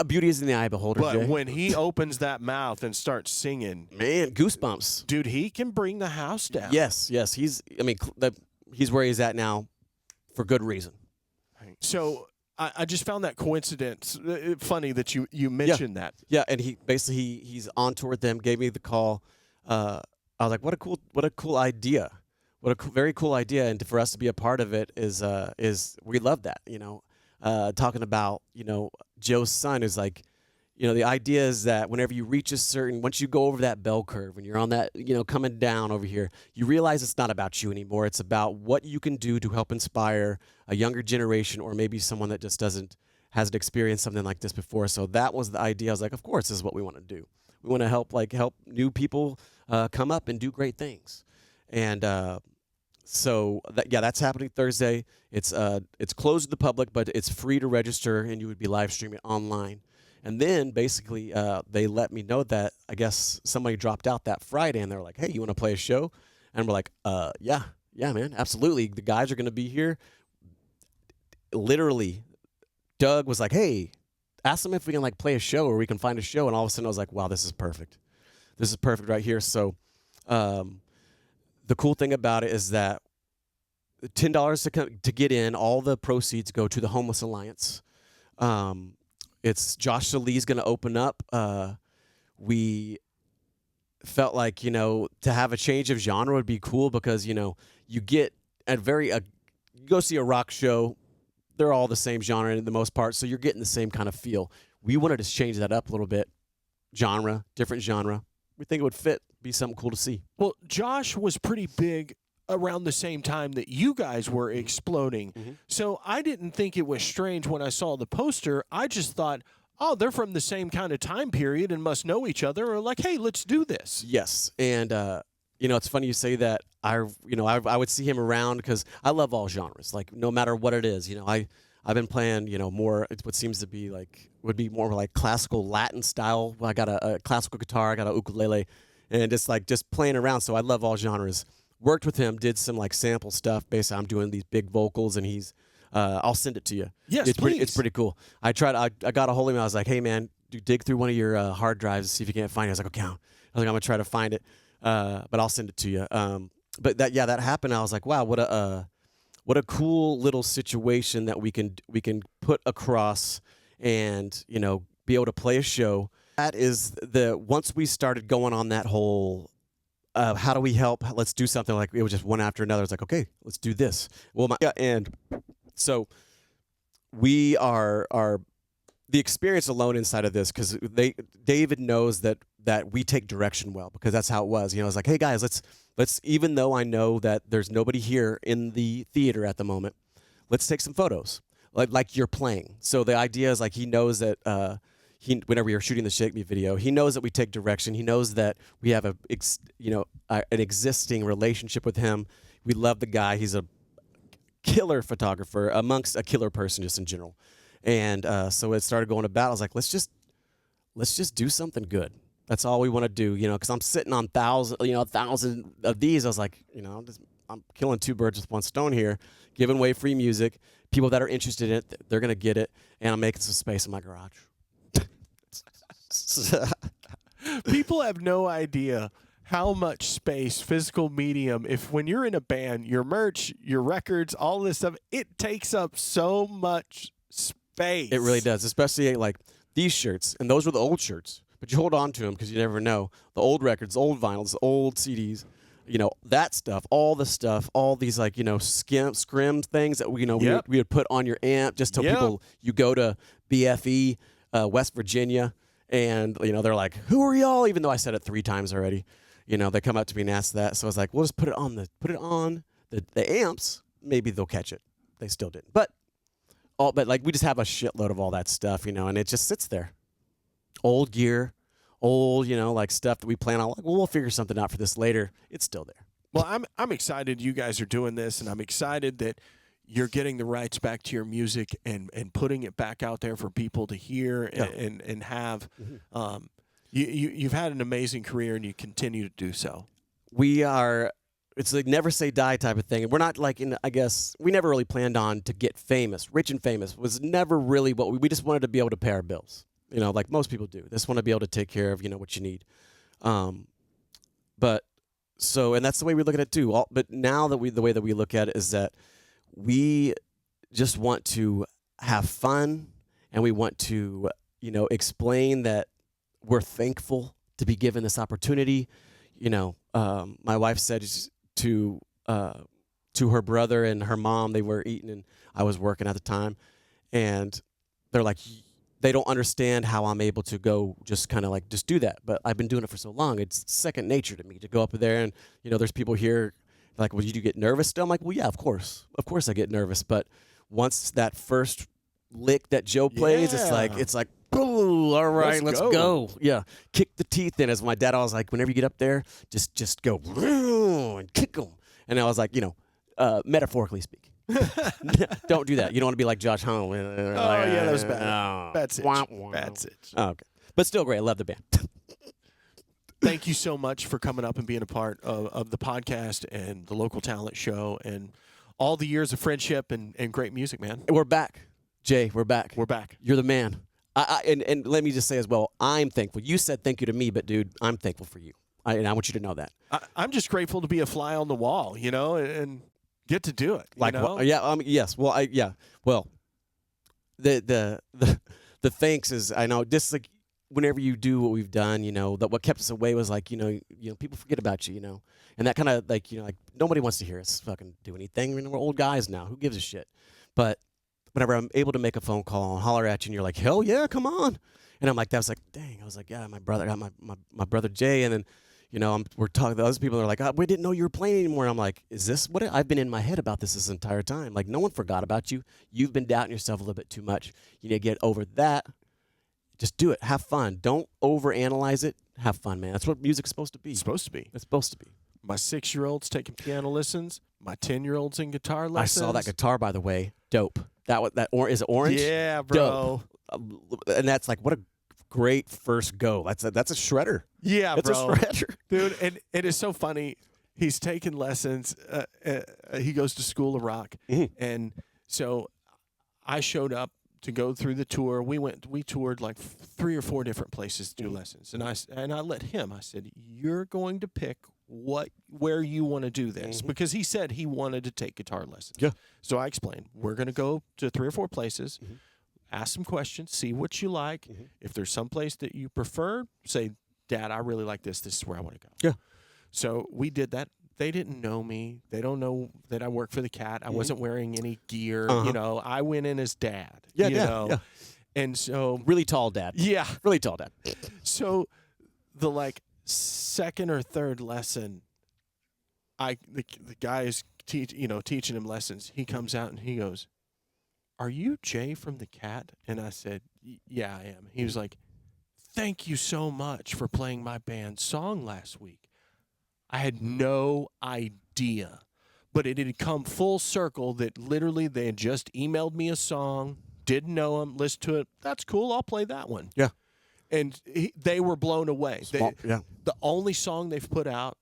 Beauty is in the eye of the beholder. But Jay. when he opens that mouth and starts singing, man, goosebumps, dude, he can bring the house down. Yes. He's where he's at now, for good reason. So I just found that coincidence funny that you mentioned that. Yeah, and he's on tour with them. Gave me the call. I was like, what a cool idea. What a very cool idea, and for us to be a part of it is we love that. Talking about Joe's son is like, the idea is that whenever you reach once you go over that bell curve and you're on that, coming down over here, you realize it's not about you anymore. It's about what you can do to help inspire a younger generation, or maybe someone that just hasn't experienced something like this before. So that was the idea. I was like, of course, this is what we want to do. We want to help new people come up and do great things. And that's happening Thursday. It's closed to the public, but it's free to register, and you would be live streaming online. And then basically they let me know that I guess somebody dropped out that Friday, and they were like, hey, you want to play a show? And we're like, yeah, man, absolutely. The guys are going to be here. Literally, Doug was like, hey, ask them if we can play a show, or we can find a show. And all of a sudden I was like, wow, this is perfect. This is perfect right here. So the cool thing about it is that $10 to get in, all the proceeds go to the Homeless Alliance. It's Josh Salih's going to open up. We felt like, to have a change of genre would be cool because, you get you go see a rock show, they're all the same genre in the most part, so you're getting the same kind of feel. We wanted to change that up a little bit. Different genre. We think it would be something cool to see. Well, Josh was pretty big around the same time that you guys were exploding. Mm-hmm. So I didn't think it was strange when I saw the poster. I just thought, oh, they're from the same kind of time period and must know each other, or like, hey, let's do this. Yes. And, it's funny you say that. I would see him around because I love all genres, like no matter what it is. I've been playing, more what seems to be would be more like classical Latin style. I got a classical guitar, I got a ukulele, and just playing around. So I love all genres. Worked with him, did some sample stuff. Basically, I'm doing these big vocals, and he's. I'll send it to you. Yes, please. It's pretty cool. I got a hold of him. I was like, hey man, dig through one of your hard drives and see if you can't find it. I was like, okay. I was like, I'm gonna try to find it, but I'll send it to you. But that happened. I was like, wow, what a cool little situation that we can put across, and be able to play a show. That is once we started going on that whole. How do we help? Let's do something. It was just one after another. It's like, okay, let's do this. Well, and so we are the experience alone inside of this, because David knows that we take direction well, because that's how it was. It's like, hey guys, let's even though I know that there's nobody here in the theater at the moment, let's take some photos like you're playing. So the idea is he knows that. Whenever you're shooting the Shake Me video, he knows that we take direction. He knows that we have an existing relationship with him. We love the guy. He's a killer photographer, amongst a killer person just in general. And so it started going about. I was like, let's just do something good. That's all we want to do, because I'm sitting on 1,000 of these. I was like, I'm killing two birds with one stone here, giving away free music. People that are interested in it, they're gonna get it, and I'm making some space in my garage. People have no idea how much space, physical medium, when you're in a band, your merch, your records, all this stuff, it takes up so much space. It really does, especially these shirts, and those were the old shirts, but you hold on to them because you never know. The old records, old vinyls, old CDs, that stuff, all the stuff, all these scrim things that we would put on your amp just tell people you go to BFE. West Virginia, and they're like, "Who are y'all?" Even though I said it 3 times already, they come up to me and ask that. So I was like, "We'll just put it on the amps. Maybe they'll catch it." They still didn't, but like we just have a shitload of all that stuff, and it just sits there. Old gear, old, like stuff that we plan on. Like, well, we'll figure something out for this later. It's still there. Well, I'm excited you guys are doing this, and I'm excited that you're getting the rights back to your music and putting it back out there for people to hear and have. You've had an amazing career, and you continue to do so. We are. It's like never say die type of thing. And we're not like I guess we never really planned on to get famous. Rich and famous was never really what we just wanted to be able to pay our bills. Like most people do. Just want to be able to take care of, what you need. And that's the way we look at it too. But now that the way that we look at it is that we just want to have fun, and we want to, explain that we're thankful to be given this opportunity. My wife said to her brother and her mom, they were eating, and I was working at the time, and they're like, they don't understand how I'm able to go just kind of like just do that. But I've been doing it for so long. It's second nature to me to go up there and, there's people here like, well, you do get nervous still? I'm like, well, yeah, of course. Of course I get nervous. But once that first lick that Joe plays, it's like, boom, all right, let's go. Yeah. Kick the teeth in, as my dad always like, whenever you get up there, just go and kick them. And I was like, metaphorically speaking. Don't do that. You don't want to be like Josh Homme. That was bad. That's it. That's it. Oh, okay. But still great. I love the band. Thank you so much for coming up and being a part of the podcast and the local talent show and all the years of friendship and great music, man. We're back. Jay, we're back. We're back. You're the man. And let me just say as well, I'm thankful. You said thank you to me, but dude, I'm thankful for you. And I want you to know that. I'm just grateful to be a fly on the wall, and get to do it. Yes. Well, Well, the thanks is, I know, just like whenever you do what we've done, that what kept us away was like, people forget about you, and that kind of like, like nobody wants to hear us fucking do anything. We're old guys now. Who gives a shit? But whenever I'm able to make a phone call and holler at you, and you're like, hell yeah, come on. And I'm like, that was like, dang. I was like, yeah, my brother, I got my brother Jay, and then. We're talking to other people. They're like, oh, we didn't know you were playing anymore. I'm like, is this what I've been in my head about this entire time? Like, no one forgot about you. You've been doubting yourself a little bit too much. You need to get over that. Just do it. Have fun. Don't overanalyze it. Have fun, man. That's what music's supposed to be. It's supposed to be. It's supposed to be. My 6-year-old's taking piano lessons. My 10-year-old's in guitar lessons. I saw that guitar, by the way. Dope. Is it orange? Yeah, bro. Dope. And that's like, what a great first go. That's a shredder. Yeah, it's bro. a shredder, dude. And it is so funny. He's taking lessons. He goes to School of Rock, and so I showed up to go through the tour. We toured like 3 or 4 different places to do lessons, and I let him. I said, "You're going to pick where you want to do this," because he said he wanted to take guitar lessons. Yeah. So I explained, we're going to go to 3 or 4 places. Ask some questions, see what you like. If there's some place that you prefer, say, Dad, I really like this. This is where I want to go. Yeah. So we did that. They didn't know me. They don't know that I work for the Cat. I wasn't wearing any gear. I went in as Dad. Yeah. And so really tall dad. Yeah. Really tall dad. So the second or third lesson, the guy is teaching him lessons. He comes out and he goes, "Are you Jay from the Cat?" And I said, "Yeah, I am." He was like, "Thank you so much for playing my band's song last week." I had no idea, but it had come full circle that literally they had just emailed me a song, didn't know him, listened to it. That's cool. I'll play that one. Yeah. And they were blown away. The only song they've put out.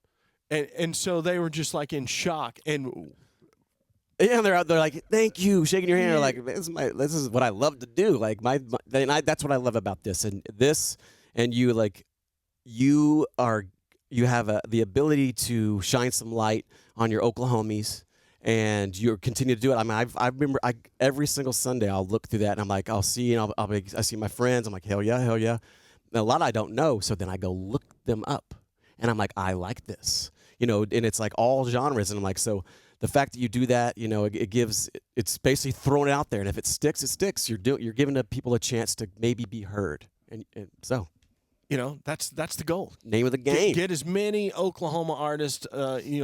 And so they were just like in shock. And yeah, they're out there like, thank you, shaking your hand. Like, this is what I love to do. Like that's what I love about this and you. Like, you have the ability to shine some light on your Oklahomies, and you continue to do it. I mean, I remember every single Sunday I'll look through that and I'm like, I'll see, and I see my friends. I'm like, hell yeah. And a lot I don't know, so then I go look them up, and I'm like, I like this, and it's like all genres, and I'm like, so. the fact that you do that, it's basically throwing it out there, and if it sticks, it sticks. You're giving the people a chance to maybe be heard, and so. That's the goal. Name of the game. Get as many Oklahoma artists,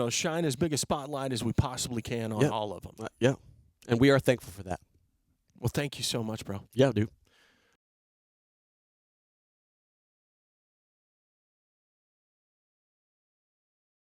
shine as big a spotlight as we possibly can on all of them. Yeah, and we are thankful for that. Well, thank you so much, bro. Yeah, dude.